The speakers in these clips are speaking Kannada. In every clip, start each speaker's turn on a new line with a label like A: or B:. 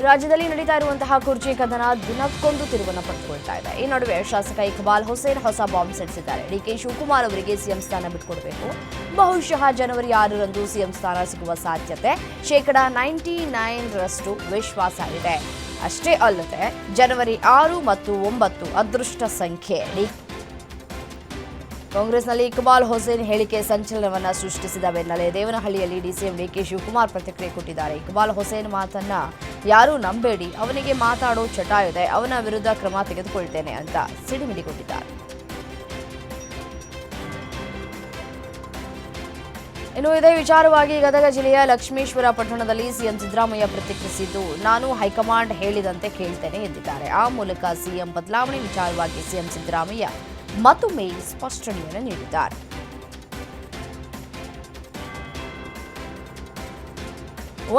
A: ರಾಜ್ಯದಲ್ಲಿ ನಡೀತಾ ಇರುವಂತಹ ಕುರ್ಚಿ ಕದನ ದಿನಕ್ಕೊಂದು ತಿರುವನ್ನು ಪಡೆದುಕೊಳ್ತಾ ಇದೆ. ಈ ನಡುವೆ ಶಾಸಕ ಇಕ್ಬಾಲ್ ಹುಸೇನ್ ಹೊಸ ಬಾಂಬ್ ಸಿಡಿಸಿದ್ದಾರೆ. ಡಿಕೆ ಶಿವಕುಮಾರ್ ಅವರಿಗೆ ಸಿಎಂ ಸ್ಥಾನ ಬಿಟ್ಟುಕೊಡಬೇಕು. ಬಹುಶಃ ಜನವರಿ 6ರಂದು ಸಿಎಂ ಸ್ಥಾನ ಸಿಗುವ ಸಾಧ್ಯತೆ 99% ವಿಶ್ವಾಸ ಇದೆ. ಅಷ್ಟೇ ಅಲ್ಲದೆ ಜನವರಿ 6 ಮತ್ತು 9 ಅದೃಷ್ಟ ಸಂಖ್ಯೆ. ಕಾಂಗ್ರೆಸ್ನಲ್ಲಿ ಇಕ್ಬಾಲ್ ಹುಸೇನ್ ಹೇಳಿಕೆ ಸಂಚಲನವನ್ನ ಸೃಷ್ಟಿಸಿದ ಬೆನ್ನಲ್ಲೇ ದೇವನಹಳ್ಳಿಯಲ್ಲಿ ಡಿಸಿಎಂ ಡಿಕೆ ಶಿವಕುಮಾರ್ ಪ್ರತಿಕ್ರಿಯೆ ಕೊಟ್ಟಿದ್ದಾರೆ. ಇಕ್ಬಾಲ್ ಹುಸೇನ್ ಮಾತನ್ನ ಯಾರೂ ನಂಬೇಡಿ, ಅವನಿಗೆ ಮಾತಾಡೋ ಚಟ ಇದೆ, ಅವನ ವಿರುದ್ಧ ಕ್ರಮ ತೆಗೆದುಕೊಳ್ತೇನೆ ಅಂತ ಸಿಡಿಮಿಡಿಗೊಂಡಿದ್ದಾರೆ. ಇನ್ನು ಇದೇ ವಿಚಾರವಾಗಿ ಗದಗ ಜಿಲ್ಲೆಯ ಲಕ್ಷ್ಮೇಶ್ವರ ಪಟ್ಟಣದಲ್ಲಿ ಸಿಎಂ ಸಿದ್ದರಾಮಯ್ಯ ಪ್ರತಿಕ್ರಿಯಿಸಿದ್ದು, ನಾನು ಹೈಕಮಾಂಡ್ ಹೇಳಿದಂತೆ ಕೇಳ್ತೇನೆ ಎಂದಿದ್ದಾರೆ. ಆ ಮೂಲಕ ಸಿಎಂ ಬದಲಾವಣೆ ವಿಚಾರವಾಗಿ ಸಿಎಂ ಸಿದ್ದರಾಮಯ್ಯ ಮತ್ತೊಮ್ಮೆ ಸ್ಪಷ್ಟನೆಯನ್ನು ನೀಡಿದ್ದಾರೆ.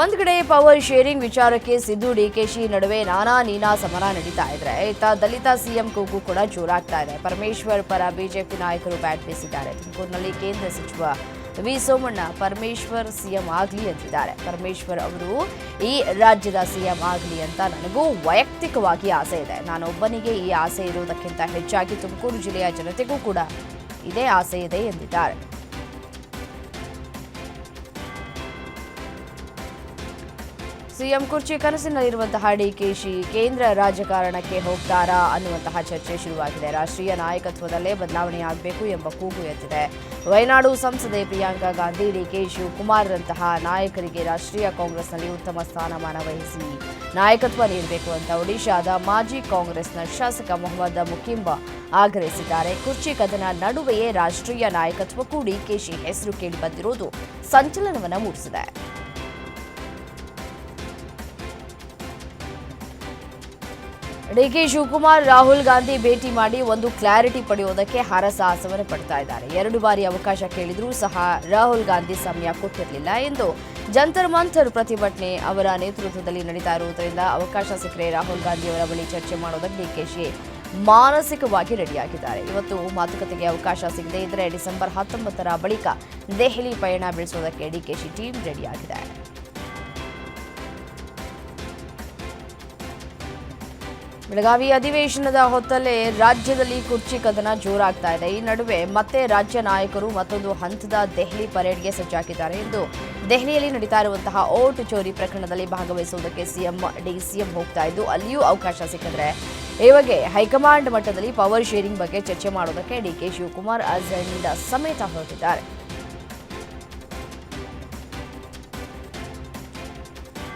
A: ಒಂದ್ ಕಡೆ ಪವರ್ ಶೇರಿಂಗ್ ವಿಚಾರಕ್ಕೆ ಸಿದ್ದು ಡಿಕೆಶಿ ನಡುವೆ ನಾನಾ ನೀನಾ ಸಮರ ನಡೀತಾ ಇದ್ರೆ, ಇತ್ತ ದಲಿತ ಸಿಎಂ ಕೂಗು ಕೂಡ ಜೋರಾಗ್ತಾ ಇದೆ. ಪರಮೇಶ್ವರ್ ಪರ ಬಿಜೆಪಿ ನಾಯಕರು ಬ್ಯಾಟ್ ಬೀಸಿದ್ದಾರೆ. ತುಮಕೂರಿನಲ್ಲಿ ಕೇಂದ್ರ ಸಚಿವ ವಿ ಸೋಮಣ್ಣ ಪರಮೇಶ್ವರ್ ಸಿಎಂ ಆಗಲಿ ಅಂತಿದ್ದಾರೆ. ಪರಮೇಶ್ವರ್ ಅವರು ಈ ರಾಜ್ಯದ ಸಿಎಂ ಆಗಲಿ ಅಂತ ನನಗೂ ವೈಯಕ್ತಿಕವಾಗಿ ಆಸೆ ಇದೆ. ನಾನೊಬ್ಬನಿಗೆ ಈ ಆಸೆ ಇರುವುದಕ್ಕಿಂತ ಹೆಚ್ಚಾಗಿ ತುಮಕೂರು ಜಿಲ್ಲೆಯ ಜನತೆಗೂ ಕೂಡ ಇದೇ ಆಸೆ ಇದೆ ಎಂದಿದ್ದಾರೆ. ಸಿಎಂ ಕುರ್ಚಿ ಕನಸಿನಲ್ಲಿರುವಂತಹ ಡಿಕೆಶಿ ಕೇಂದ್ರ ರಾಜಕಾರಣಕ್ಕೆ ಹೋಗ್ತಾರಾ ಅನ್ನುವಂತಹ ಚರ್ಚೆ ಶುರುವಾಗಿದೆ. ರಾಷ್ಟ್ರೀಯ ನಾಯಕತ್ವದಲ್ಲೇ ಬದಲಾವಣೆಯಾಗಬೇಕು ಎಂಬ ಕೂಗು ಎದ್ದಿದೆ. ವಯನಾಡು ಸಂಸದೆ ಪ್ರಿಯಾಂಕಾ ಗಾಂಧಿ ಡಿಕೆ ಶಿವಕುಮಾರ್ರಂತಹ ನಾಯಕರಿಗೆ ರಾಷ್ಟ್ರೀಯ ಕಾಂಗ್ರೆಸ್ನಲ್ಲಿ ಉತ್ತಮ ಸ್ಥಾನಮಾನ ವಹಿಸಿ ನಾಯಕತ್ವ ನೀಡಬೇಕು ಅಂತ ಒಡಿಶಾದ ಮಾಜಿ ಕಾಂಗ್ರೆಸ್ನ ಶಾಸಕ ಮೊಹಮ್ಮದ್ ಮುಕಿಂಬ ಆಗ್ರಹಿಸಿದ್ದಾರೆ. ಕುರ್ಚಿ ಕದನ ನಡುವೆಯೇ ರಾಷ್ಟ್ರೀಯ ನಾಯಕತ್ವಕ್ಕೂ ಡಿಕೆಶಿ ಹೆಸರು ಕೇಳಿಬಂದಿರುವುದು ಸಂಚಲನವನ್ನು ಮೂಡಿಸಿದೆ. ಡಿಕೆ ಶಿವಕುಮಾರ್ ರಾಹುಲ್ ಗಾಂಧಿ ಭೇಟಿ ಮಾಡಿ ಒಂದು ಕ್ಲಾರಿಟಿ ಪಡೆಯುವುದಕ್ಕೆ ಹರಸಾಹಸವನ್ನು ಪಡ್ತಾ ಇದ್ದಾರೆ. 2 ಬಾರಿ ಅವಕಾಶ ಕೇಳಿದ್ರೂ ಸಹ ರಾಹುಲ್ ಗಾಂಧಿ ಸಮಯ ಕೊಟ್ಟಿರಲಿಲ್ಲ ಎಂದು ಜಂತರ್ ಮಂತರ್ ಪ್ರತಿಭಟನೆ ಅವರ ನೇತೃತ್ವದಲ್ಲಿ ನಡೀತಾ ಇರುವುದರಿಂದ ಅವಕಾಶ ಸಿಕ್ಕರೆ ರಾಹುಲ್ ಗಾಂಧಿ ಅವರ ಬಳಿ ಚರ್ಚೆ ಮಾಡೋದಕ್ಕೆ ಡಿಕೆಶಿ ಮಾನಸಿಕವಾಗಿ ರೆಡಿಯಾಗಿದ್ದಾರೆ. ಇವತ್ತು ಮಾತುಕತೆಗೆ ಅವಕಾಶ ಸಿಗದೇ ಇದ್ದರೆ ಡಿಸೆಂಬರ್ 19ರ ಬಳಿಕ ದೆಹಲಿ ಪಯಣ ಬೆಳೆಸೋದಕ್ಕೆ ಡಿಕೆಶಿ ಟೀಮ್ ರೆಡಿಯಾಗಿದೆ. ಬೆಳಗಾವಿ ಅಧಿವೇಶನದ ಹೊತ್ತಲ್ಲೇ ರಾಜ್ಯದಲ್ಲಿ ಕುರ್ಚಿ ಕದನ ಜೋರಾಗ್ತಾ ಇದೆ. ಈ ನಡುವೆ ಮತ್ತೆ ರಾಜ್ಯ ನಾಯಕರು ಮತ್ತೊಂದು ಹಂತದ ದೆಹಲಿ ಪರೇಡ್ಗೆ ಸಜ್ಜಾಗಿದ್ದಾರೆ ಎಂದು ದೆಹಲಿಯಲ್ಲಿ ನಡೀತಾ ಇರುವಂತಹ ಓಟ್ ಚೋರಿ ಪ್ರಕರಣದಲ್ಲಿ ಭಾಗವಹಿಸುವುದಕ್ಕೆ ಡಿಸಿಎಂ ಹೋಗ್ತಾ ಇದ್ದು, ಅಲ್ಲಿಯೂ ಅವಕಾಶ ಸಿಕ್ಕಿದ್ರೆ ಈ ಬಗ್ಗೆ ಹೈಕಮಾಂಡ್ ಮಟ್ಟದಲ್ಲಿ ಪವರ್ ಶೇರಿಂಗ್ ಬಗ್ಗೆ ಚರ್ಚೆ ಮಾಡೋದಕ್ಕೆ ಡಿಕೆ ಶಿವಕುಮಾರ್ ಅಜೆಂಡಾ ಸಮೇತ ಹೊರಟಿದ್ದಾರೆ.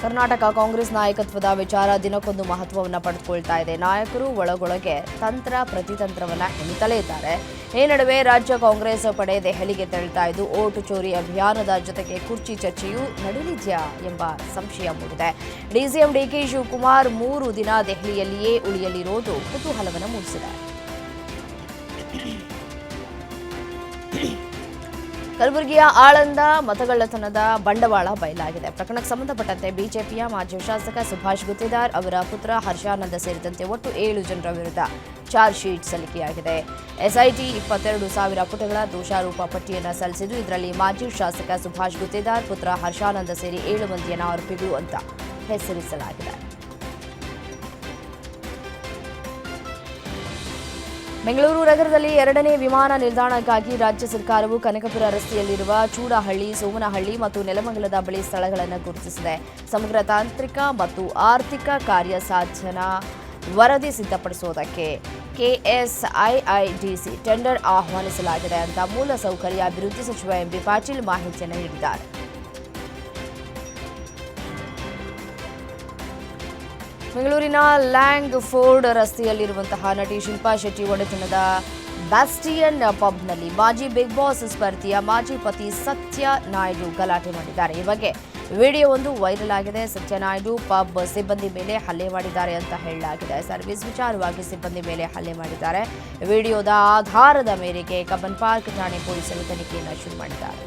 A: ಕರ್ನಾಟಕ ಕಾಂಗ್ರೆಸ್ ನಾಯಕತ್ವದ ವಿಚಾರ ದಿನಕ್ಕೊಂದು ಮಹತ್ವವನ್ನು ಪಡೆದುಕೊಳ್ತಾ ಇದೆ. ನಾಯಕರು ಒಳಗೊಳಗೆ ತಂತ್ರ ಪ್ರತಿತಂತ್ರವನ್ನ ಹೆಣಿತಲೇ ಇದ್ದಾರೆ. ಈ ನಡುವೆ ರಾಜ್ಯ ಕಾಂಗ್ರೆಸ್ ಪಡೆ ದೆಹಲಿಗೆ ತೆರಳುತ್ತಾ ಇದ್ದು, ಓಟು ಚೋರಿ ಅಭಿಯಾನದ ಜೊತೆಗೆ ಕುರ್ಚಿ ಚರ್ಚೆಯೂ ನಡೆಯಲಿದೆಯಾ ಎಂಬ ಸಂಶಯ ಮೂಡಿದೆ. ಡಿಸಿಎಂ ಡಿಕೆ ಶಿವಕುಮಾರ್ 3 ದಿನ ದೆಹಲಿಯಲ್ಲಿಯೇ ಉಳಿಯಲಿರುವುದು ಕುತೂಹಲವನ್ನು ಮೂಡಿಸಿದೆ. ಕಲಬುರಗಿಯ ಆಳಂದ ಮತಗಳ್ಳತನದ ಬಂಡವಾಳ ಬಯಲಾಗಿದೆ. ಪ್ರಕರಣಕ್ಕೆ ಸಂಬಂಧಪಟ್ಟಂತೆ ಬಿಜೆಪಿಯ ಮಾಜಿ ಶಾಸಕ ಸುಭಾಷ್ ಗುತ್ತೇದಾರ್ ಅವರ ಪುತ್ರ ಹರ್ಷಾನಂದ ಸೇರಿದಂತೆ ಒಟ್ಟು 7 ಜನರ ವಿರುದ್ಧ ಚಾರ್ಜ್ ಶೀಟ್ ಸಲ್ಲಿಕೆಯಾಗಿದೆ. ಎಸ್ಐಟಿ 22,000 ಪುಟಗಳ ದೋಷಾರೋಪ ಪಟ್ಟಿಯನ್ನು ಸಲ್ಲಿಸಿದ್ದು, ಇದರಲ್ಲಿ ಮಾಜಿ ಶಾಸಕ ಸುಭಾಷ್ ಗುತ್ತೇದಾರ್ ಪುತ್ರ ಹರ್ಷಾನಂದ ಸೇರಿ 7 ಮಂದಿಯನ್ನು ಆರೋಪಿಗಳು ಅಂತ ಹೆಸರಿಸಲಾಗಿದೆ. ಬೆಂಗಳೂರು ನಗರದಲ್ಲಿ 2ನೇ ವಿಮಾನ ನಿಲ್ದಾಣಕ್ಕಾಗಿ ರಾಜ್ಯ ಸರ್ಕಾರವು ಕನಕಪುರ ರಸ್ತೆಯಲ್ಲಿರುವ ಚೂಡಹಳ್ಳಿ, ಸೋಮನಹಳ್ಳಿ ಮತ್ತು ನೆಲಮಂಗಲದ ಬಳಿ ಸ್ಥಳಗಳನ್ನು ಗುರುತಿಸಿದೆ. ಸಮಗ್ರ ತಾಂತ್ರಿಕ ಮತ್ತು ಆರ್ಥಿಕ ಕಾರ್ಯಸಾಧನ ವರದಿ ಸಿದ್ಧಪಡಿಸುವುದಕ್ಕೆ ಕೆಎಸ್ಐಐಡಿಸಿ ಟೆಂಡರ್ ಆಹ್ವಾನಿಸಲಾಗಿದೆ ಅಂತ ಮೂಲಸೌಕರ್ಯ ಅಭಿವೃದ್ಧಿ ಸಚಿವ ಎಂಬಿ ಪಾಟೀಲ್ ಮಾಹಿತಿಯನ್ನು ನೀಡಿದ್ದಾರೆ. ಬೆಂಗಳೂರಿನ ಲ್ಯಾಂಗ್ ಫೋರ್ಡ್ ರಸ್ತೆಯಲ್ಲಿರುವಂತಹ ನಟಿ ಶಿಲ್ಪಾ ಶೆಟ್ಟಿ ಒಡೆತನದ ಬ್ಯಾಸ್ಟಿಯನ್ ಪಬ್ನಲ್ಲಿ ಮಾಜಿ ಬಿಗ್ ಬಾಸ್ ಸ್ಪರ್ಧಿಯ ಮಾಜಿ ಪತಿ ಸತ್ಯ ನಾಯ್ಡು ಗಲಾಟೆ ಮಾಡಿದ್ದಾರೆ. ಈ ಬಗ್ಗೆ ವಿಡಿಯೋವೊಂದು ವೈರಲ್ ಆಗಿದೆ. ಸತ್ಯ ನಾಯ್ಡು ಪಬ್ ಸಿಬ್ಬಂದಿ ಮೇಲೆ ಹಲ್ಲೆ ಮಾಡಿದ್ದಾರೆ ಅಂತ ಹೇಳಲಾಗಿದೆ. ಸರ್ವಿಸ್ ವಿಚಾರವಾಗಿ ಸಿಬ್ಬಂದಿ ಮೇಲೆ ಹಲ್ಲೆ ಮಾಡಿದ್ದಾರೆ. ವಿಡಿಯೋದ ಆಧಾರದ ಮೇರೆಗೆ ಕಬ್ಬನ್ ಪಾರ್ಕ್ ಠಾಣೆ ಪೊಲೀಸರು ತನಿಖೆಯನ್ನು ಶುರು ಮಾಡಿದ್ದಾರೆ.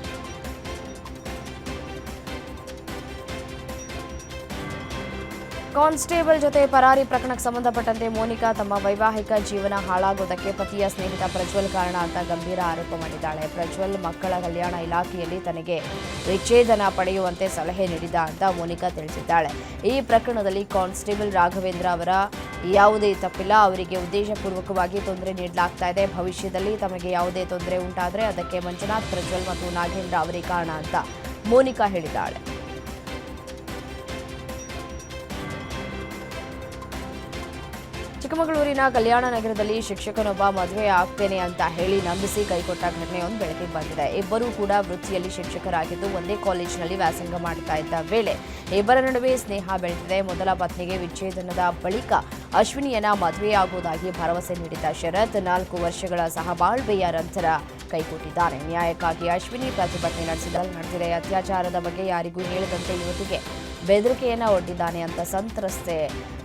A: ಕಾನ್ಸ್ಟೇಬಲ್ ಜೊತೆ ಪರಾರಿ ಪ್ರಕರಣಕ್ಕೆ ಸಂಬಂಧಪಟ್ಟಂತೆ ಮೋನಿಕಾ ತಮ್ಮ ವೈವಾಹಿಕ ಜೀವನ ಹಾಳಾಗೋದಕ್ಕೆ ಪತಿಯ ಸ್ನೇಹಿತ ಪ್ರಜ್ವಲ್ ಕಾರಣ ಅಂತ ಗಂಭೀರ ಆರೋಪ ಮಾಡಿದ್ದಾಳೆ. ಪ್ರಜ್ವಲ್ ಮಕ್ಕಳ ಕಲ್ಯಾಣ ಇಲಾಖೆಯಲ್ಲಿ ತನಗೆ ವಿಚ್ಛೇದನ ಪಡೆಯುವಂತೆ ಸಲಹೆ ನೀಡಿದ ಅಂತ ಮೋನಿಕಾ ತಿಳಿಸಿದ್ದಾಳೆ. ಈ ಪ್ರಕರಣದಲ್ಲಿ ಕಾನ್ಸ್ಟೇಬಲ್ ರಾಘವೇಂದ್ರ ಅವರ ಯಾವುದೇ ತಪ್ಪಿಲ್ಲ. ಅವರಿಗೆ ಉದ್ದೇಶಪೂರ್ವಕವಾಗಿ ತೊಂದರೆ ನೀಡಲಾಗ್ತಾ ಇದೆ. ಭವಿಷ್ಯದಲ್ಲಿ ತಮಗೆ ಯಾವುದೇ ತೊಂದರೆ ಉಂಟಾದರೆ ಅದಕ್ಕೆ ಮಂಜುನಾಥ್, ಪ್ರಜ್ವಲ್ ಮತ್ತು ನಾಗೇಂದ್ರ ಅವರೇ ಕಾರಣ ಅಂತ ಮೋನಿಕಾ ಹೇಳಿದ್ದಾಳೆ. ಚಿಕ್ಕಮಗಳೂರಿನ ಕಲ್ಯಾಣ ನಗರದಲ್ಲಿ ಶಿಕ್ಷಕನೊಬ್ಬ ಮದುವೆ ಆಗ್ತೇನೆ ಅಂತ ಹೇಳಿ ನಂಬಿಸಿ ಕೈಕೊಟ್ಟ ಘಟನೆಯೊಂದು ಬೆಳಕಿಗೆ ಬಂದಿದೆ. ಇಬ್ಬರೂ ಕೂಡ ವೃತ್ತಿಯಲ್ಲಿ ಶಿಕ್ಷಕರಾಗಿದ್ದು ಒಂದೇ ಕಾಲೇಜಿನಲ್ಲಿ ವ್ಯಾಸಂಗ ಮಾಡ್ತಾ ಇದ್ದ ವೇಳೆ ಇಬ್ಬರ ನಡುವೆ ಸ್ನೇಹ ಬೆಳೆದಿದೆ. ಮೊದಲ ಪತ್ನಿಗೆ ವಿಚ್ಛೇದನದ ಬಳಿಕ ಅಶ್ವಿನಿಯನ್ನ ಮದುವೆಯಾಗುವುದಾಗಿ ಭರವಸೆ ನೀಡಿದ್ದ ಶರತ್ 4 ವರ್ಷಗಳ ಸಹಬಾಳ್ವೆಯ ನಂತರ ಕೈಕೊಟ್ಟಿದ್ದಾರೆ. ನ್ಯಾಯಕ್ಕಾಗಿ ಅಶ್ವಿನಿ ಪ್ರತಿಭಟನೆ ನಡೆಸಿದೆ. ಅತ್ಯಾಚಾರದ ಬಗ್ಗೆ ಯಾರಿಗೂ ಹೇಳದಂತೆ ಯುವತಿಗೆ ಬೆದರಿಕೆಯನ್ನ ಒಡ್ಡಿದ್ದಾನೆ ಅಂತ ಸಂತ್ರಸ್ತೆ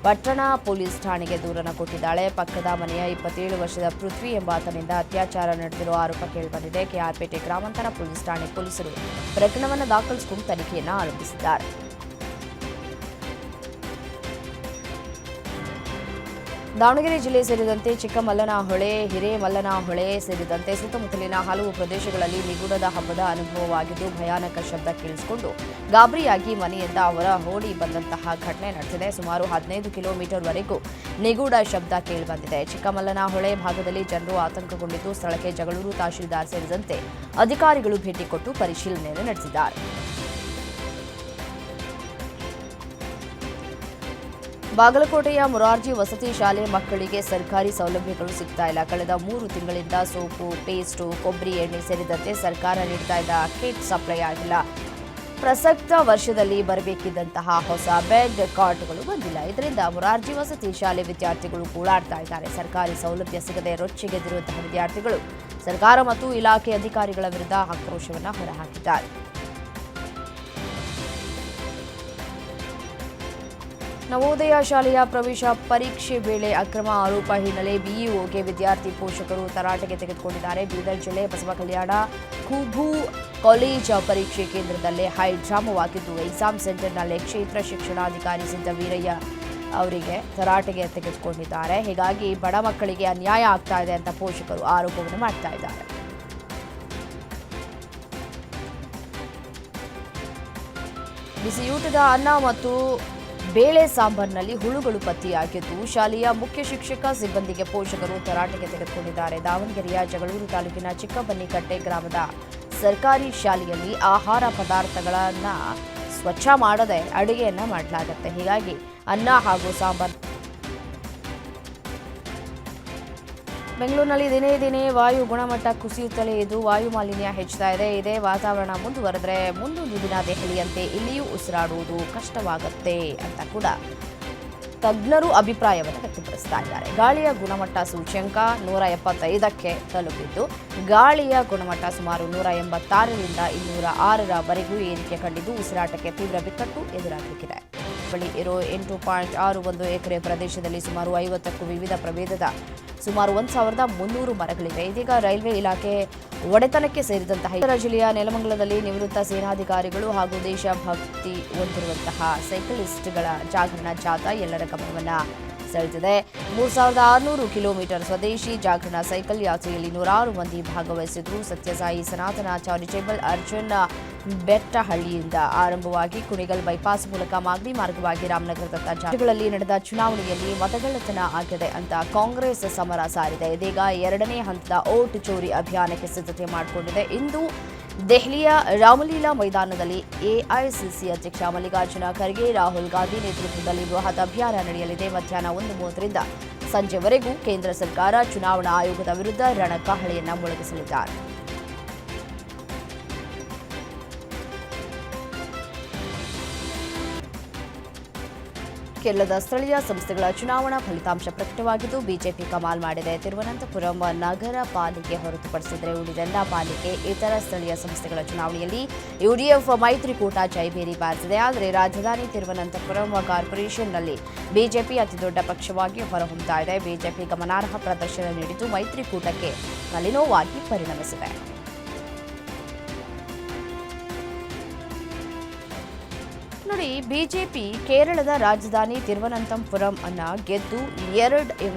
A: ಪಟ್ಟಣ ಪೊಲೀಸ್ ಠಾಣೆಗೆ ದೂರನ್ನು ಕೊಟ್ಟಿದ್ದಾಳೆ. ಪಕ್ಕದ ಮನೆಯ 27 ವರ್ಷದ ಪೃಥ್ವಿ ಎಂಬಾತನಿಂದ ಅತ್ಯಾಚಾರ ನಡೆದಿರುವ ಆರೋಪ ಕೇಳಿಬಂದಿದೆ. ಕೆಆರ್ಪೇಟೆ ಗ್ರಾಮಾಂತರ ಪೊಲೀಸ್ ಠಾಣೆ ಪೊಲೀಸರು ಪ್ರಕರಣವನ್ನು ದಾಖಲಿಸಿಕೊಂಡು ತನಿಖೆಯನ್ನು ಆರಂಭಿಸಿದ್ದಾರೆ. ದಾವಣಗೆರೆ ಜಿಲ್ಲೆ ಸೇರಿದಂತೆ ಚಿಕ್ಕಮಲ್ಲನಹೊಳೆ, ಹಿರೇಮಲ್ಲನಹೊಳೆ ಸೇರಿದಂತೆ ಸುತ್ತಮುತ್ತಲಿನ ಹಲವು ಪ್ರದೇಶಗಳಲ್ಲಿ ನಿಗೂಢದ ಹಬ್ಬದ ಅನುಭವವಾಗಿದ್ದು ಭಯಾನಕ ಶಬ್ದ ಕೇಳಿಸಿಕೊಂಡು ಗಾಬರಿಯಾಗಿ ಮನೆಯಿಂದ ಹೊರ ಓಡಿ ಬಂದಂತಹ ಘಟನೆ ನಡೆದಿದೆ. ಸುಮಾರು 15 ಕಿಲೋಮೀಟರ್ವರೆಗೂ ನಿಗೂಢ ಶಬ್ದ ಕೇಳಿಬಂದಿದೆ. ಚಿಕ್ಕಮಲ್ಲನಹೊಳೆ ಭಾಗದಲ್ಲಿ ಜನರು ಆತಂಕಗೊಂಡಿದ್ದು ಸ್ಥಳಕ್ಕೆ ಜಗಳೂರು ತಹಶೀಲ್ದಾರ್ ಸೇರಿದಂತೆ ಅಧಿಕಾರಿಗಳು ಭೇಟಿ ಕೊಟ್ಟು ಪರಿಶೀಲನೆ ನಡೆಸಿದ್ದಾರೆ. ಬಾಗಲಕೋಟೆಯ ಮೊರಾರ್ಜಿ ವಸತಿ ಶಾಲೆ ಮಕ್ಕಳಿಗೆ ಸರ್ಕಾರಿ ಸೌಲಭ್ಯಗಳು ಸಿಗ್ತಾ ಇಲ್ಲ. ಕಳೆದ 3 ತಿಂಗಳಿಂದ ಸೋಪು, ಪೇಸ್ಟು, ಕೊಬ್ಬರಿ ಎಣ್ಣೆ ಸೇರಿದಂತೆ ಸರ್ಕಾರ ನೀಡ್ತಾ ಇದ್ದ ಕಿಟ್ ಸಪ್ಲೈ ಆಗಿಲ್ಲ. ಪ್ರಸಕ್ತ ವರ್ಷದಲ್ಲಿ ಬರಬೇಕಿದ್ದಂತಹ ಹೊಸ ಬೆಡ್, ಕಾಟ್ಗಳು ಬಂದಿಲ್ಲ. ಇದರಿಂದ ಮೊರಾರ್ಜಿ ವಸತಿ ಶಾಲೆ ವಿದ್ಯಾರ್ಥಿಗಳು ಕೂಡಾಡ್ತಾ ಇದ್ದಾರೆ. ಸರ್ಕಾರಿ ಸೌಲಭ್ಯ ಸಿಗದೆ ರೊಚ್ಚಿಗೆದ್ದಿರುವಂತಹ ವಿದ್ಯಾರ್ಥಿಗಳು ಸರ್ಕಾರ ಮತ್ತು ಇಲಾಖೆ ಅಧಿಕಾರಿಗಳ ವಿರುದ್ಧ ಆಕ್ರೋಶವನ್ನು ಹೊರಹಾಕಿದ್ದಾರೆ. ನವೋದಯ ಶಾಲೆಯ ಪ್ರವೇಶ ಪರೀಕ್ಷೆ ವೇಳೆ ಅಕ್ರಮ ಆರೋಪ ಹಿನ್ನೆಲೆ ಬಿಇಒಗೆ ವಿದ್ಯಾರ್ಥಿ ಪೋಷಕರು ತರಾಟೆಗೆ ತೆಗೆದುಕೊಂಡಿದ್ದಾರೆ. ಬೀದರ್ ಜಿಲ್ಲೆ ಬಸವಕಲ್ಯಾಣ ಖೂಬು ಕಾಲೇಜ್ ಪರೀಕ್ಷೆ ಕೇಂದ್ರದಲ್ಲೇ ಹೈ ಡ್ರಾಮವಾಗಿದ್ದು ಎಕ್ಸಾಮ್ ಸೆಂಟರ್ನಲ್ಲೇ ಕ್ಷೇತ್ರ ಶಿಕ್ಷಣಾಧಿಕಾರಿ ಸಿದ್ದವೀರಯ್ಯ ಅವರಿಗೆ ತರಾಟೆಗೆ ತೆಗೆದುಕೊಂಡಿದ್ದಾರೆ. ಹೀಗಾಗಿ ಬಡ ಮಕ್ಕಳಿಗೆ ಅನ್ಯಾಯ ಆಗ್ತಾ ಇದೆ ಅಂತ ಪೋಷಕರು ಆರೋಪವನ್ನು ಮಾಡ್ತಾ ಇದ್ದಾರೆ. ಬಿಸಿಯೂಟದ ಅನ್ನ ಮತ್ತು ಬೇಳೆ ಸಾಂಬಾರ್ನಲ್ಲಿ ಹುಳುಗಳು ಪತ್ತೆಯಾಗಿದ್ದು ಶಾಲೆಯ ಮುಖ್ಯ ಶಿಕ್ಷಕ ಸಿಬ್ಬಂದಿಗೆ ಪೋಷಕರು ತರಾಟೆಗೆ ತೆಗೆದುಕೊಂಡಿದ್ದಾರೆ. ದಾವಣಗೆರೆಯ ಜಗಳೂರು ತಾಲೂಕಿನ ಚಿಕ್ಕಬನ್ನಿಕಟ್ಟೆ ಗ್ರಾಮದ ಸರ್ಕಾರಿ ಶಾಲೆಯಲ್ಲಿ ಆಹಾರ ಪದಾರ್ಥಗಳನ್ನು ಸ್ವಚ್ಛ ಮಾಡದೆ ಅಡುಗೆಯನ್ನ ಮಾಡಲಾಗುತ್ತೆ. ಹೀಗಾಗಿ ಅನ್ನ ಹಾಗೂ ಸಾಂಬಾರ್. ಬೆಂಗಳೂರಿನಲ್ಲಿ ದಿನೇ ದಿನೇ ವಾಯು ಗುಣಮಟ್ಟ ಕುಸಿಯುತ್ತಲೇ ಇದ್ದು ವಾಯು ಮಾಲಿನ್ಯ ಹೆಚ್ಚುತ್ತಾ ಇದೆ. ಇದೇ ವಾತಾವರಣ ಮುಂದುವರೆದರೆ ಮುಂದೊಂದು ದಿನ ದೆಹಲಿಯಂತೆ ಇಲ್ಲಿಯೂ ಉಸಿರಾಡುವುದು ಕಷ್ಟವಾಗುತ್ತೆ ಅಂತ ಕೂಡ ತಜ್ಞರು ಅಭಿಪ್ರಾಯವನ್ನು ವ್ಯಕ್ತಪಡಿಸ್ತಾ ಇದ್ದಾರೆ. ಗಾಳಿಯ ಗುಣಮಟ್ಟ ಸೂಚ್ಯಂಕ 175ಕ್ಕೆ ತಲುಪಿದ್ದು ಗಾಳಿಯ ಗುಣಮಟ್ಟ ಸುಮಾರು 186ರಿಂದ 206ರವರೆಗೂ ಏರಿಕೆ ಕಂಡಿದ್ದು ಉಸಿರಾಟಕ್ಕೆ ತೀವ್ರ ಬಿಕ್ಕಟ್ಟು ಎದುರಾಗಲಿದೆ. ಬಳಿ ಇರೋ 8.61 ಎಕರೆ ಪ್ರದೇಶದಲ್ಲಿ ಸುಮಾರು 50ಕ್ಕೂ ವಿವಿಧ ಪ್ರಭೇದದ ಸುಮಾರು 1300 ಮರಗಳಿವೆ. ಇದೀಗ ರೈಲ್ವೆ ಇಲಾಖೆ ಒಡೆತನಕ್ಕೆ ಸೇರಿದಂತಹ ಇತರ ಜಿಲ್ಲೆಯ ನೆಲಮಂಗಲದಲ್ಲಿ ನಿವೃತ್ತ ಸೇನಾಧಿಕಾರಿಗಳು ಹಾಗೂ ದೇಶಭಕ್ತಿ ಹೊಂದಿರುವಂತಹ ಸೈಕಲಿಸ್ಟ್ಗಳ ಜಾಗರಣ ಜಾಥಾ ಎಲ್ಲರ ಗಮನವನ್ನು ಸೆಳೆದಿದೆ. 3600 ಕಿಲೋಮೀಟರ್ ಸ್ವದೇಶಿ ಜಾಗರಣ ಸೈಕಲ್ ಯಾತ್ರೆಯಲ್ಲಿ 106 ಮಂದಿ ಭಾಗವಹಿಸಿದ್ರು. ಸತ್ಯಸಾಯಿ ಸನಾತನ ಚಾರಿಟೇಬಲ್ ಅರ್ಜುನ್ ಬೆಟ್ಟಹಳ್ಳಿಯಿಂದ ಆರಂಭವಾಗಿ ಕುಣಿಗಲ್ ಬೈಪಾಸ್ ಮೂಲಕ ಮಾಗಡಿ ಮಾರ್ಗವಾಗಿ ರಾಮನಗರದತ್ತ ಜಾಗಗಳಲ್ಲಿ ನಡೆದ ಚುನಾವಣೆಯಲ್ಲಿ ಮತಗಳ್ಳತನ ಆಗಿದೆ ಅಂತ ಕಾಂಗ್ರೆಸ್ ಸಮರ ಸಾರಿದೆ. ಇದೀಗ 2ನೇ ಹಂತದ ಓಟ್ ಚೋರಿ ಅಭಿಯಾನಕ್ಕೆ ಸಿದ್ಧತೆ ಮಾಡಿಕೊಂಡಿದೆ. ಇಂದು ದೆಹಲಿಯ ರಾಮಲೀಲಾ ಮೈದಾನದಲ್ಲಿ ಎಐಸಿಸಿ ಅಧ್ಯಕ್ಷ ಮಲ್ಲಿಕಾರ್ಜುನ ಖರ್ಗೆ, ರಾಹುಲ್ ಗಾಂಧಿ ನೇತೃತ್ವದಲ್ಲಿ ಬೃಹತ್ ಅಭಿಯಾನ ನಡೆಯಲಿದೆ. ಮಧ್ಯಾಹ್ನ 1:30ರಿಂದ ಸಂಜೆವರೆಗೂ ಕೇಂದ್ರ ಸರ್ಕಾರ ಚುನಾವಣಾ ಆಯೋಗದ ವಿರುದ್ಧ ರಣಕಹಳೆಯನ್ನ ಮೊಳಗಿಸಲಿದ್ದಾರೆ. ಕೇರಳದ ಸ್ಥಳೀಯ ಸಂಸ್ಥೆಗಳ ಚುನಾವಣಾ ಫಲಿತಾಂಶ ಪ್ರಕಟವಾಗಿದ್ದು ಬಿಜೆಪಿ ಕಮಾಲ್ ಮಾಡಿದೆ. ತಿರುವನಂತಪುರಂ ನಗರ ಪಾಲಿಕೆ ಹೊರತುಪಡಿಸಿದರೆ ಉಳಿದೆಲ್ಲ ಪಾಲಿಕೆ, ಇತರ ಸ್ಥಳೀಯ ಸಂಸ್ಥೆಗಳ ಚುನಾವಣೆಯಲ್ಲಿ ಯುಡಿಎಫ್ ಮೈತ್ರಿಕೂಟ ಜೈಬೇರಿ ಬಾರಿಸಿದೆ. ಆದರೆ ರಾಜಧಾನಿ ತಿರುವನಂತಪುರಂ ಕಾರ್ಪೊರೇಷನ್ನಲ್ಲಿ ಬಿಜೆಪಿ ಅತಿದೊಡ್ಡ ಪಕ್ಷವಾಗಿ ಹೊರಹೊಮ್ಮುತ್ತಾ ಇದೆ. ಬಿಜೆಪಿ ಗಮನಾರ್ಹ ಪ್ರದರ್ಶನ ನೀಡಿದ್ದು ಮೈತ್ರಿಕೂಟಕ್ಕೆ ತಲೆನೋವಾಗಿ ಪರಿಣಮಿಸಿದೆ. ನೋಡಿ, ಇಲ್ಲಿ ಬಿಜೆಪಿ ಕೇರಳದ ರಾಜಧಾನಿ ತಿರುವನಂತಪುರಂ ಅನ್ನ ಗೆದ್ದು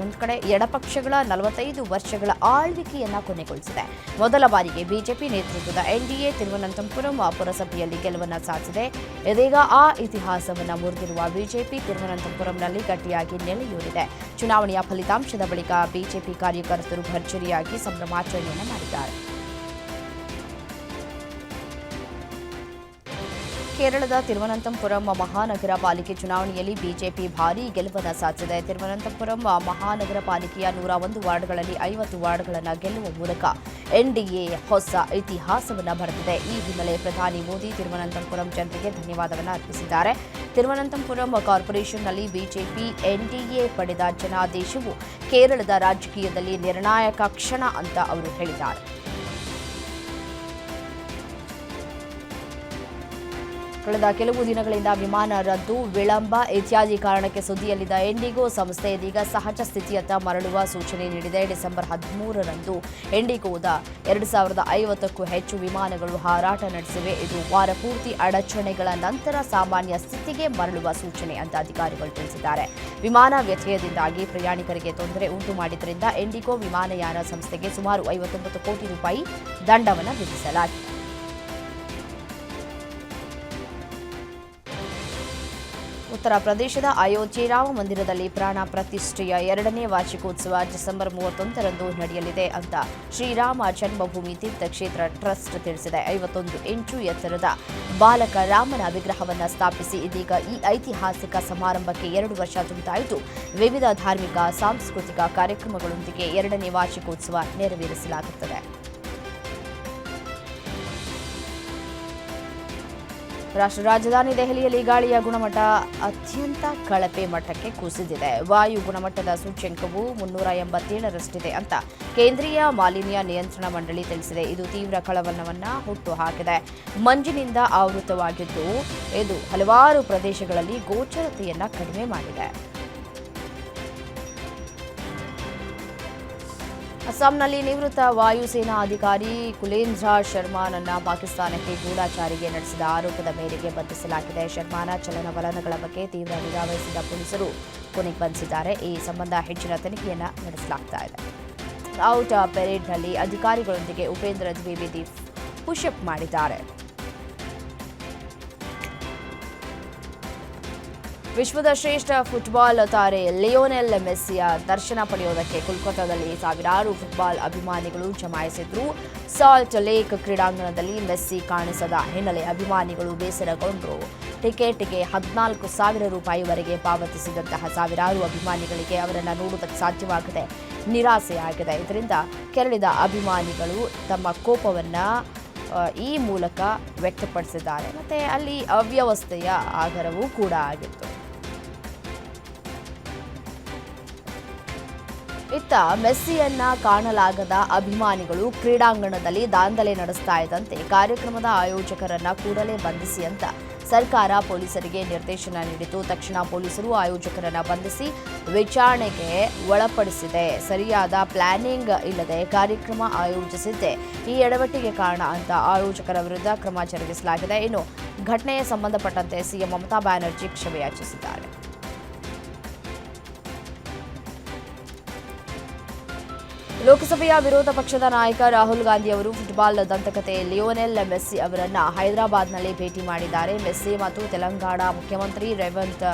A: ಒಂದು ಕಡೆ ಎಡಪಕ್ಷಗಳ 45 ವರ್ಷಗಳ ಆಳ್ವಿಕೆಯನ್ನ ಕೊನೆಗೊಳಿಸಿದೆ. ಮೊದಲ ಬಾರಿಗೆ ಬಿಜೆಪಿ ನೇತೃತ್ವದ ಎನ್ಡಿಎ ತಿರುವನಂತಪುರಂ ಪುರಸಭೆಯಲ್ಲಿ ಗೆಲುವನ್ನು ಸಾಧಿಸಿದೆ. ಇದೀಗ ಆ ಇತಿಹಾಸವನ್ನು ಮುರಿದಿರುವ ಬಿಜೆಪಿ ತಿರುವನಂತಪುರಂನಲ್ಲಿ ಗಟ್ಟಿಯಾಗಿ ನೆಲೆಯೂರಿದೆ. ಚುನಾವಣೆಯ ಫಲಿತಾಂಶದ ಬಳಿಕ ಬಿಜೆಪಿ ಕಾರ್ಯಕರ್ತರು ಭರ್ಜರಿಯಾಗಿ ಸಂಭ್ರಮಾಚರಣೆಯನ್ನು ಮಾಡಿದ್ದಾರೆ. ಕೇರಳದ ತಿರುವನಂತಪುರಂ ಮಹಾನಗರ ಪಾಲಿಕೆ ಚುನಾವಣೆಯಲ್ಲಿ ಬಿಜೆಪಿ ಭಾರೀ ಗೆಲುವನ್ನು ಸಾಧಿಸಿದೆ. ತಿರುವನಂತಪುರಂ ಮಹಾನಗರ ಪಾಲಿಕೆಯ 101 ವಾರ್ಡ್ಗಳಲ್ಲಿ 50 ವಾರ್ಡ್ಗಳನ್ನು ಗೆಲ್ಲುವ ಮೂಲಕ ಎನ್ಡಿಎ ಹೊಸ ಇತಿಹಾಸವನ್ನು ಬರೆದಿದೆ. ಈ ಹಿನ್ನೆಲೆ ಪ್ರಧಾನಿ ಮೋದಿ ತಿರುವನಂತಪುರಂ ಜನರಿಗೆ ಧನ್ಯವಾದವನ್ನು ಅರ್ಪಿಸಿದ್ದಾರೆ. ತಿರುವನಂತಪುರಂ ಕಾರ್ಪೊರೇಷನ್ನಲ್ಲಿ ಬಿಜೆಪಿ ಎನ್ಡಿಎ ಪಡೆದ ಜನಾದೇಶವು ಕೇರಳದ ರಾಜಕೀಯದಲ್ಲಿ ನಿರ್ಣಾಯಕ ಕ್ಷಣ ಅಂತ ಅವರು ಹೇಳಿದ್ದಾರೆ. ಕಳೆದ ಕೆಲವು ದಿನಗಳಿಂದ ವಿಮಾನ ರದ್ದು, ವಿಳಂಬ ಇತ್ಯಾದಿ ಕಾರಣಕ್ಕೆ ಸುದ್ದಿಯಲ್ಲಿದ್ದ ಇಂಡಿಗೋ ಸಂಸ್ಥೆ ಇದೀಗ ಸಹಜ ಸ್ಥಿತಿಯತ್ತ ಮರಳುವ ಸೂಚನೆ ನೀಡಿದೆ. ಡಿಸೆಂಬರ್ 13ರಂದು ಇಂಡಿಗೋದ 2050ಕ್ಕೂ ಹೆಚ್ಚು ವಿಮಾನಗಳು ಹಾರಾಟ ನಡೆಸಿವೆ. ಇದು ವಾರ ಪೂರ್ತಿ ಅಡಚಣೆಗಳ ನಂತರ ಸಾಮಾನ್ಯ ಸ್ಥಿತಿಗೆ ಮರಳುವ ಸೂಚನೆ ಅಂತ ಅಧಿಕಾರಿಗಳು ತಿಳಿಸಿದ್ದಾರೆ. ವಿಮಾನ ವ್ಯತ್ಯಯದಿಂದಾಗಿ ಪ್ರಯಾಣಿಕರಿಗೆ ತೊಂದರೆ ಉಂಟು ಮಾಡಿದ್ದರಿಂದ ಇಂಡಿಗೋ ವಿಮಾನಯಾನ ಸಂಸ್ಥೆಗೆ ಸುಮಾರು 59 ಕೋಟಿ ರೂಪಾಯಿ ದಂಡವನ್ನು ವಿಧಿಸಲಾಗಿದೆ. ಉತ್ತರ ಪ್ರದೇಶದ ಅಯೋಧ್ಯೆ ರಾಮ ಮಂದಿರದಲ್ಲಿ ಪ್ರಾಣ ಪ್ರತಿಷ್ಠೆಯ 2ನೇ ವಾರ್ಷಿಕೋತ್ಸವ ಡಿಸೆಂಬರ್ 31ರಂದು ನಡೆಯಲಿದೆ ಅಂತ ಶ್ರೀರಾಮ ಜನ್ಮಭೂಮಿ ತೀರ್ಥಕ್ಷೇತ್ರ ಟ್ರಸ್ಟ್ ತಿಳಿಸಿದೆ. 51 ಇಂಚು ಎತ್ತರದ ಬಾಲಕ ರಾಮನ ವಿಗ್ರಹವನ್ನು ಸ್ಥಾಪಿಸಿ ಇದೀಗ ಈ ಐತಿಹಾಸಿಕ ಸಮಾರಂಭಕ್ಕೆ 2 ವರ್ಷ ತುಂಬಿದಾಯಿತು. ವಿವಿಧ ಧಾರ್ಮಿಕ ಸಾಂಸ್ಕೃತಿಕ ಕಾರ್ಯಕ್ರಮಗಳೊಂದಿಗೆ 2ನೇ ವಾರ್ಷಿಕೋತ್ಸವ ನೆರವೇರಿಸಲಾಗುತ್ತದೆ. ರಾಷ್ಟ್ರ ರಾಜಧಾನಿ ದೆಹಲಿಯಲ್ಲಿ ಗಾಳಿಯ ಗುಣಮಟ್ಟ ಅತ್ಯಂತ ಕಳಪೆ ಮಟ್ಟಕ್ಕೆ ಕುಸಿದಿದೆ. ವಾಯು ಗುಣಮಟ್ಟದ ಸೂಚ್ಯಂಕವು 387ರಷ್ಟಿದೆ ಅಂತ ಕೇಂದ್ರೀಯ ಮಾಲಿನ್ಯ ನಿಯಂತ್ರಣ ಮಂಡಳಿ ತಿಳಿಸಿದೆ. ಇದು ತೀವ್ರ ಕಳವಳವನ್ನು ಹುಟ್ಟುಹಾಕಿದೆ. ಮಂಜಿನಿಂದ ಆವೃತವಾಗಿದ್ದು ಇದು ಹಲವಾರು ಪ್ರದೇಶಗಳಲ್ಲಿ ಗೋಚರತೆಯನ್ನು ಕಡಿಮೆ ಮಾಡಿದೆ. ಅಸ್ಸಾಂನಲ್ಲಿ ನಿವೃತ್ತ ವಾಯುಸೇನಾ ಅಧಿಕಾರಿ ಕುಲೇಂದ್ರ ಶರ್ಮಾನನ್ನ ಪಾಕಿಸ್ತಾನಕ್ಕೆ ಗೂಢಚಾರಿಗೆ ನಡೆಸಿದ ಆರೋಪದ ಮೇರೆಗೆ ಬಂಧಿಸಲಾಗಿದೆ. ಶರ್ಮಾನ ಚಲನವಲನಗಳ ಬಗ್ಗೆ ತೀವ್ರ ನಿಗಾ ವಹಿಸಿದ ಪೊಲೀಸರು ಕೊನೆಗೆ ಬಂಧಿಸಿದ್ದಾರೆ. ಈ ಸಂಬಂಧ ಹೆಚ್ಚಿನ ತನಿಖೆಯನ್ನು ನಡೆಸಲಾಗ್ತಾ ಇದೆ. ಔಟ್ ಪೆರೇಡ್ನಲ್ಲಿ ಅಧಿಕಾರಿಗಳೊಂದಿಗೆ ಉಪೇಂದ್ರ ದ್ವಿವೇದಿ ಪುಷಪ್ ಮಾಡಿದ್ದಾರೆ. ವಿಶ್ವದ ಶ್ರೇಷ್ಠ ಫುಟ್ಬಾಲ್ ತಾರೆ ಲಿಯೋನೆಲ್ ಮೆಸ್ಸಿಯ ದರ್ಶನ ಪಡೆಯುವುದಕ್ಕೆ ಕೋಲ್ಕತ್ತಾದಲ್ಲಿ ಸಾವಿರಾರು ಫುಟ್ಬಾಲ್ ಅಭಿಮಾನಿಗಳು ಜಮಾಯಿಸಿದ್ರು. ಸಾಲ್ಟ್ ಲೇಕ್ ಕ್ರೀಡಾಂಗಣದಲ್ಲಿ ಮೆಸ್ಸಿ ಕಾಣಿಸದ ಹಿನ್ನೆಲೆ ಅಭಿಮಾನಿಗಳು ಬೇಸರಗೊಂಡರು. ಟಿಕೆಟ್ಗೆ 14,000 ರೂಪಾಯಿವರೆಗೆ ಪಾವತಿಸಿದಂತಹ ಸಾವಿರಾರು ಅಭಿಮಾನಿಗಳಿಗೆ ಅವರನ್ನು ನೋಡುವುದಕ್ಕೆ ಸಾಧ್ಯವಾಗದೆ ನಿರಾಸೆಯಾಗಿದೆ. ಇದರಿಂದ ಕೆರಳಿದ ಅಭಿಮಾನಿಗಳು ತಮ್ಮ ಕೋಪವನ್ನು ಈ ಮೂಲಕ ವ್ಯಕ್ತಪಡಿಸಿದ್ದಾರೆ. ಮತ್ತೆ ಅಲ್ಲಿ ಅವ್ಯವಸ್ಥೆಯ ಆಗರವೂ ಕೂಡ ಆಗಿತ್ತು. ಇತ್ತ ಮೆಸ್ಸಿಯನ್ನ ಕಾಣಲಾಗದ ಅಭಿಮಾನಿಗಳು ಕ್ರೀಡಾಂಗಣದಲ್ಲಿ ದಾಂಧಲೆ ನಡೆಸ್ತಾ ಇದ್ದಂತೆ ಕಾರ್ಯಕ್ರಮದ ಆಯೋಜಕರನ್ನ ಕೂಡಲೇ ಬಂಧಿಸಿ ಅಂತ ಸರ್ಕಾರ ಪೊಲೀಸರಿಗೆ ನಿರ್ದೇಶನ ನೀಡಿತು. ತಕ್ಷಣ ಪೊಲೀಸರು ಆಯೋಜಕರನ್ನ ಬಂಧಿಸಿ ವಿಚಾರಣೆಗೆ ಒಳಪಡಿಸಿದೆ. ಸರಿಯಾದ ಪ್ಲಾನಿಂಗ್ ಇಲ್ಲದೆ ಕಾರ್ಯಕ್ರಮ ಆಯೋಜಿಸಿದ್ದೇ ಈ ಎಡವಟ್ಟಿಗೆ ಕಾರಣ ಅಂತ ಆಯೋಜಕರ ವಿರುದ್ಧ ಕ್ರಮ ಜರುಗಿಸಲಾಗಿದೆ. ಇನ್ನು ಘಟನೆಗೆ ಸಂಬಂಧಪಟ್ಟಂತೆ ಸಿಎಂ ಮಮತಾ ಬ್ಯಾನರ್ಜಿ ಕ್ಷಮೆ ಯಾಚಿಸಿದ್ದಾರೆ. ಲೋಕಸಭೆಯ ವಿರೋಧ ಪಕ್ಷದ ನಾಯಕ ರಾಹುಲ್ ಗಾಂಧಿ ಅವರು ಫುಟ್ಬಾಲ್ ದಂತಕತೆ ಲಿಯೋನೆಲ್ ಮೆಸ್ಸಿ ಅವರನ್ನು ಹೈದರಾಬಾದ್ನಲ್ಲಿ ಭೇಟಿ ಮಾಡಿದ್ದಾರೆ. ಮೆಸ್ಸಿ ಮತ್ತು ತೆಲಂಗಾಣ ಮುಖ್ಯಮಂತ್ರಿ ರೇವಂತ್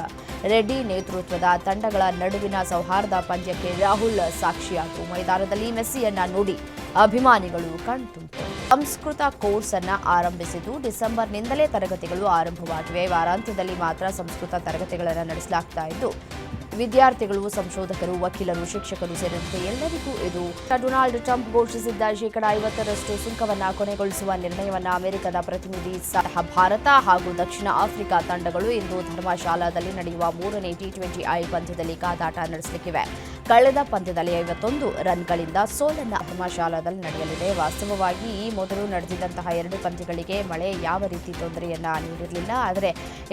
A: ರೆಡ್ಡಿ ನೇತೃತ್ವದ ತಂಡಗಳ ನಡುವಿನ ಸೌಹಾರ್ದ ಪಂದ್ಯಕ್ಕೆ ರಾಹುಲ್ ಸಾಕ್ಷಿಯಾದರು. ಮೈದಾನದಲ್ಲಿ ಮೆಸ್ಸಿಯನ್ನ ನೋಡಿ ಅಭಿಮಾನಿಗಳು ಕಣ್ತುಂಬಿದರು. ಸಂಸ್ಕೃತ ಕೋರ್ಸ್ ಅನ್ನು ಆರಂಭಿಸಿದ್ದು ಡಿಸೆಂಬರ್ನಿಂದಲೇ ತರಗತಿಗಳು ಆರಂಭವಾಗಿವೆ. ವಾರಾಂತ್ಯದಲ್ಲಿ ಮಾತ್ರ ಸಂಸ್ಕೃತ ತರಗತಿಗಳನ್ನು ನಡೆಸಲಾಗ್ತಾ ಇದ್ದು ವಿದ್ಯಾರ್ಥಿಗಳು, ಸಂಶೋಧಕರು, ವಕೀಲರು, ಶಿಕ್ಷಕರು ಸೇರಿದಂತೆ ಎಲ್ಲರಿಗೂ ಇದು ಡೊನಾಲ್ಡ್ ಟ್ರಂಪ್ ಘೋಷಿಸಿದ್ದ 50% ಸುಂಕವನ್ನು ಕೊನೆಗೊಳಿಸುವ ನಿರ್ಣಯವನ್ನು ಅಮೆರಿಕದ ಪ್ರತಿನಿಧಿ ಸಹ ಭಾರತ ಹಾಗೂ ದಕ್ಷಿಣ ಆಫ್ರಿಕಾ ತಂಡಗಳು ಇಂದು ಧರ್ಮಶಾಲಾದಲ್ಲಿ ನಡೆಯುವ 3ನೇ T20I ಪಂದ್ಯದಲ್ಲಿ ಕಾದಾಟ ನಡೆಸಲಿಕ್ಕಿವೆ. ಕಳೆದ ಪಂದ್ಯದಲ್ಲಿ 51 ರನ್ಗಳಿಂದ ಸೋಲನ್ನ ಧರ್ಮಶಾಲಾದಲ್ಲಿ ನಡೆಯಲಿದೆ. ವಾಸ್ತವವಾಗಿ ಈ ಮೊದಲು ನಡೆದಿದ್ದಂತಹ 2 ಪಂದ್ಯಗಳಿಗೆ ಮಳೆ ಯಾವ ರೀತಿ ತೊಂದರೆಯನ್ನ ನೀಡಿರಲಿಲ್ಲ. ಆದರೆ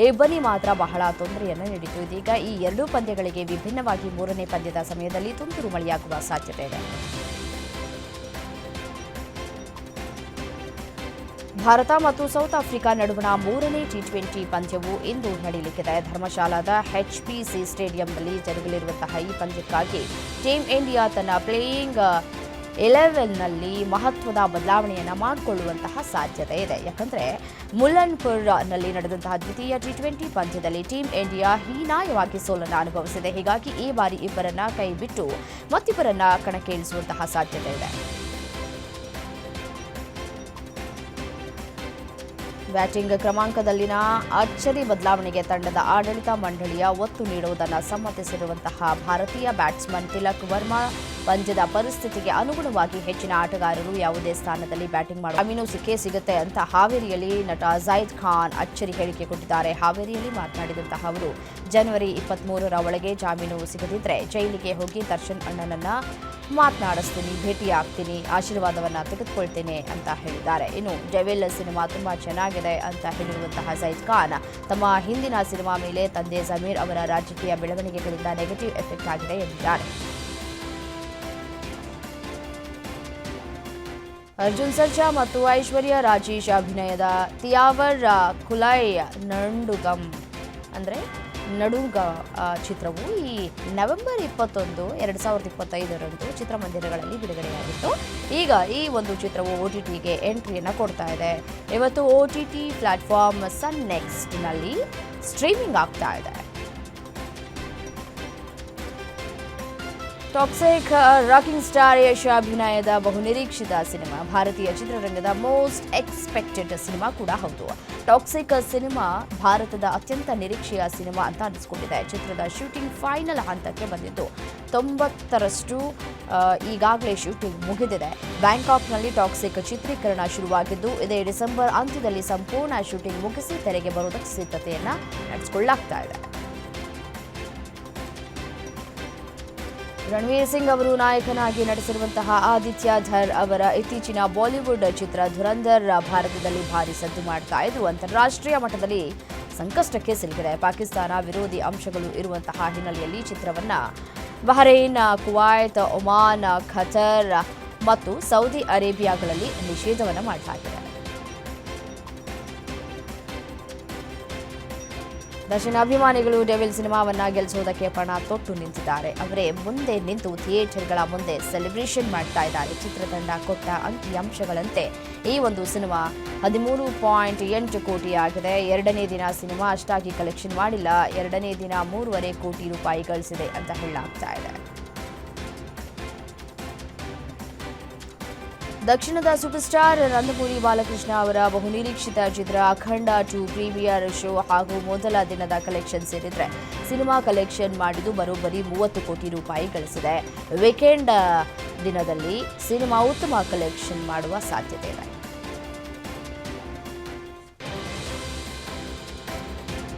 A: ಎಬ್ಬನಿ ಮಾತ್ರ ಬಹಳ ತೊಂದರೆಯನ್ನು ನೀಡಿತು. ಇದೀಗ ಈ 2 ಪಂದ್ಯಗಳಿಗೆ ವಿಭಿನ್ನವಾಗಿ 3ನೇ ಪಂದ್ಯದ ಸಮಯದಲ್ಲಿ ತುಂತುರು ಮಳೆಯಾಗುವ ಸಾಧ್ಯತೆ ಇದೆ. ಭಾರತ ಮತ್ತು ಸೌತ್ ಆಫ್ರಿಕಾ ನಡುವಣ ಮೂರನೇ ಟಿ20 ಪಂದ್ಯವು ಇಂದು ನಡೆಯಲಿದೆ. ಧರ್ಮಶಾಲಾದ ಎಚ್ಪಿಸಿ ಸ್ಟೇಡಿಯಂನಲ್ಲಿ ಜರುಗಲಿರುವಂತಹ ಈ ಪಂದ್ಯಕ್ಕಾಗಿ ಟೀಮ್ ಇಂಡಿಯಾ ತನ್ನ ಪ್ಲೇಯಿಂಗ್ 11ನಲ್ಲಿ ಮಹತ್ವದ ಬದಲಾವಣೆಯನ್ನು ಮಾಡಿಕೊಳ್ಳುವಂತಹ ಸಾಧ್ಯತೆ ಇದೆ. ಯಾಕಂದರೆ ಮುಲ್ಲನ್ಪುರ್ನಲ್ಲಿ ನಡೆದಂತಹ ದ್ವಿತೀಯ ಟಿ20 ಪಂದ್ಯದಲ್ಲಿ ಟೀಮ್ ಇಂಡಿಯಾ ಹೀನಾಯವಾಗಿ ಸೋಲನ್ನು ಅನುಭವಿಸಿದೆ. ಹೀಗಾಗಿ ಈ ಬಾರಿ ಇಬ್ಬರನ್ನ ಕೈಬಿಟ್ಟು ಮತ್ತಿಬ್ಬರನ್ನ ಕಣಕ್ಕೆ ಇಳಿಸುವಂತಹ ಸಾಧ್ಯತೆ ಇದೆ. ಬ್ಯಾಟಿಂಗ್ ಕ್ರಮಾಂಕದಲ್ಲಿನ ಅಚ್ಚರಿ ಬದಲಾವಣೆಗೆ ತಂಡದ ಆಡಳಿತ ಮಂಡಳಿಯ ಒತ್ತು ನೀಡುವುದನ್ನು ಸಮ್ಮತಿಸಿರುವಂತಹ ಭಾರತೀಯ ಬ್ಯಾಟ್ಸ್ಮನ್ ತಿಲಕ್ ವರ್ಮಾ ಪಂದ್ಯದ ಪರಿಸ್ಥಿತಿಗೆ ಅನುಗುಣವಾಗಿ ಹೆಚ್ಚಿನ ಆಟಗಾರರು ಯಾವುದೇ ಸ್ಥಾನದಲ್ಲಿ ಬ್ಯಾಟಿಂಗ್ ಮಾಡುವ ಜಾಮೀನು ಸಿಗುತ್ತೆ ಅಂತ ಹಾವೇರಿಯಲ್ಲಿ ನಟ ಜೈದ್ ಖಾನ್ ಅಚ್ಚರಿ ಹೇಳಿಕೆ ಕೊಟ್ಟಿದ್ದಾರೆ. ಹಾವೇರಿಯಲ್ಲಿ ಮಾತನಾಡಿದಂತಹ ಅವರು ಜನವರಿ 23ರ ಒಳಗೆ ಜಾಮೀನು ಸಿಗದಿದ್ರೆ ಜೈಲಿಗೆ ಹೋಗಿ ದರ್ಶನ್ ಅಣ್ಣನನ್ನ ಮಾತನಾಡಿಸ್ತೀನಿ, ಭೇಟಿಯಾಗ್ತೀನಿ, ಆಶೀರ್ವಾದವನ್ನ ತೆಗೆದುಕೊಳ್ತೇನೆ ಅಂತ ಹೇಳಿದ್ದಾರೆ. ಇನ್ನು ಡೆವಿಲ್ ಸಿನಿಮಾ ತುಂಬಾ ಚೆನ್ನಾಗಿದೆ ಅಂತ ಹೇಳಿರುವಂತಹ ಜೈದ್ ಖಾನ್ ತಮ್ಮ ಹಿಂದಿನ ಸಿನಿಮಾ ಮೇಲೆ ತಂದೆ ಜಮೀರ್ ಅವರ ರಾಜಕೀಯ ಬೆಳವಣಿಗೆಗಳಿಂದ ನೆಗೆಟಿವ್ ಎಫೆಕ್ಟ್ ಆಗಿದೆ ಎಂದಿದ್ದಾರೆ. ಅರ್ಜುನ್ ಸರ್ಜಾ ಮತ್ತು ಐಶ್ವರ್ಯ ರಾಜೇಶ್ ಅಭಿನಯದ ತಿಯಾವರ್ ಕುಲೈ ನಡುಗ ಚಿತ್ರವು ಈ ನವೆಂಬರ್ 21, 2025ರಂದು ಚಿತ್ರಮಂದಿರಗಳಲ್ಲಿ ಬಿಡುಗಡೆಯಾಗಿತ್ತು. ಈಗ ಈ ಒಂದು ಚಿತ್ರವು OTTಗೆ ಎಂಟ್ರಿಯನ್ನು ಕೊಡ್ತಾ ಇದೆ. ಇವತ್ತು OTT ಪ್ಲಾಟ್ಫಾರ್ಮ್ ಸನ್ ನೆಕ್ಸ್ಟ್ನಲ್ಲಿ ಸ್ಟ್ರೀಮಿಂಗ್ ಆಗ್ತಾ ಇದೆ. ಟಾಕ್ಸಿಕ್ ರಾಕಿಂಗ್ ಸ್ಟಾರ್ ಯಶ್ ಅಭಿನಯದ ಬಹುನಿರೀಕ್ಷಿತ ಸಿನಿಮಾ, ಭಾರತೀಯ ಚಿತ್ರರಂಗದ ಮೋಸ್ಟ್ ಎಕ್ಸ್ಪೆಕ್ಟೆಡ್ ಸಿನಿಮಾ ಕೂಡ ಹೌದು. ಟಾಕ್ಸಿಕ್ ಸಿನಿಮಾ ಭಾರತದ ಅತ್ಯಂತ ನಿರೀಕ್ಷೆಯ ಸಿನಿಮಾ ಅಂತ ಅನಿಸ್ಕೊಂಡಿದೆ. ಚಿತ್ರದ ಶೂಟಿಂಗ್ ಫೈನಲ್ ಹಂತಕ್ಕೆ ಬಂದಿದ್ದು 90ರಷ್ಟು ಈಗಾಗಲೇ ಶೂಟಿಂಗ್ ಮುಗಿದಿದೆ. ಬ್ಯಾಂಕಾಕ್ನಲ್ಲಿ ಟಾಕ್ಸಿಕ್ ಚಿತ್ರೀಕರಣ ಶುರುವಾಗಿದ್ದು ಇದೇ ಡಿಸೆಂಬರ್ ಅಂತ್ಯದಲ್ಲಿ ಸಂಪೂರ್ಣ ಶೂಟಿಂಗ್ ಮುಗಿಸಿ ತೆರೆಗೆ ಬರುವುದಕ್ಕೆ ಸಿದ್ಧತೆಯನ್ನು ನಡೆಸಿಕೊಳ್ಳಲಾಗ್ತಾ ಇದೆ. ರಣವೀರ್ ಸಿಂಗ್ ಅವರು ನಾಯಕನಾಗಿ ನಟಿಸಿರುವಂತಹ ಆದಿತ್ಯ ಧರ್ ಅವರ ಇತ್ತೀಚಿನ ಬಾಲಿವುಡ್ ಚಿತ್ರ ಧುರಂಧರ್ ಭಾರತದಲ್ಲಿ ಭಾರಿ ಸದ್ದು ಮಾಡ್ತಾ ಇದ್ದು ಅಂತಾರಾಷ್ಟ್ರೀಯ ಮಟ್ಟದಲ್ಲಿ ಸಂಕಷ್ಟಕ್ಕೆ ಸಿಲುಕಿದೆ. ಪಾಕಿಸ್ತಾನ ವಿರೋಧಿ ಅಂಶಗಳು ಇರುವಂತಹ ಹಿನ್ನೆಲೆಯಲ್ಲಿ ಚಿತ್ರವನ್ನ ಬಹರೇನ್, ಕುವೈತ್, ಒಮಾನ್, ಖತರ್ ಮತ್ತು ಸೌದಿ ಅರೇಬಿಯಾಗಳಲ್ಲಿ ನಿಷೇಧವನ್ನು ಮಾಡಲಾಗಿದೆ. ದರ್ಶನ್ ಅಭಿಮಾನಿಗಳು ಡೆವಿಲ್ ಸಿನಿಮಾವನ್ನ ಗೆಲ್ಲಿಸುವುದಕ್ಕೆ ಪಣ ತೊಟ್ಟು ನಿಂತಿದ್ದಾರೆ. ಅವರೇ ಮುಂದೆ ನಿಂತು ಥಿಯೇಟರ್ಗಳ ಮುಂದೆ ಸೆಲೆಬ್ರೇಷನ್ ಮಾಡ್ತಾ ಇದ್ದಾರೆ. ಚಿತ್ರತಂಡ ಕೊಟ್ಟ ಅಂಕಿಅಂಶಗಳಂತೆ ಈ ಒಂದು ಸಿನಿಮಾ 13.8 ಕೋಟಿ ಆಗಿದೆ. ಎರಡನೇ ದಿನ ಸಿನಿಮಾ ಅಷ್ಟಾಗಿ ಕಲೆಕ್ಷನ್ ಮಾಡಿಲ್ಲ. ಎರಡನೇ ದಿನ 3.5 ಕೋಟಿ ರೂಪಾಯಿ ಗಳಿಸಿದೆ ಅಂತ ಹೇಳಲಾಗ್ತಾ ಇದೆ. ದಕ್ಷಿಣದ ಸೂಪರ್ ಸ್ಟಾರ್ ನಂದಮೂರಿ ಬಾಲಕೃಷ್ಣ ಅವರ ಬಹುನಿರೀಕ್ಷಿತ ಚಿತ್ರ ಅಖಂಡ 2 ಪ್ರೀಮಿಯರ್ ಶೋ ಹಾಗೂ ಮೊದಲ ದಿನದ ಕಲೆಕ್ಷನ್ ಸೇರಿದ್ರೆ ಸಿನಿಮಾ ಕಲೆಕ್ಷನ್ ಮಾಡಿದ್ದು ಬರೋಬ್ಬರಿ 30 ಕೋಟಿ ರೂಪಾಯಿ ಗಳಿಸಿದೆ. ವೀಕೆಂಡ್ ದಿನದಲ್ಲಿ ಸಿನಿಮಾ ಉತ್ತಮ ಕಲೆಕ್ಷನ್ ಮಾಡುವ ಸಾಧ್ಯತೆ ಇದೆ.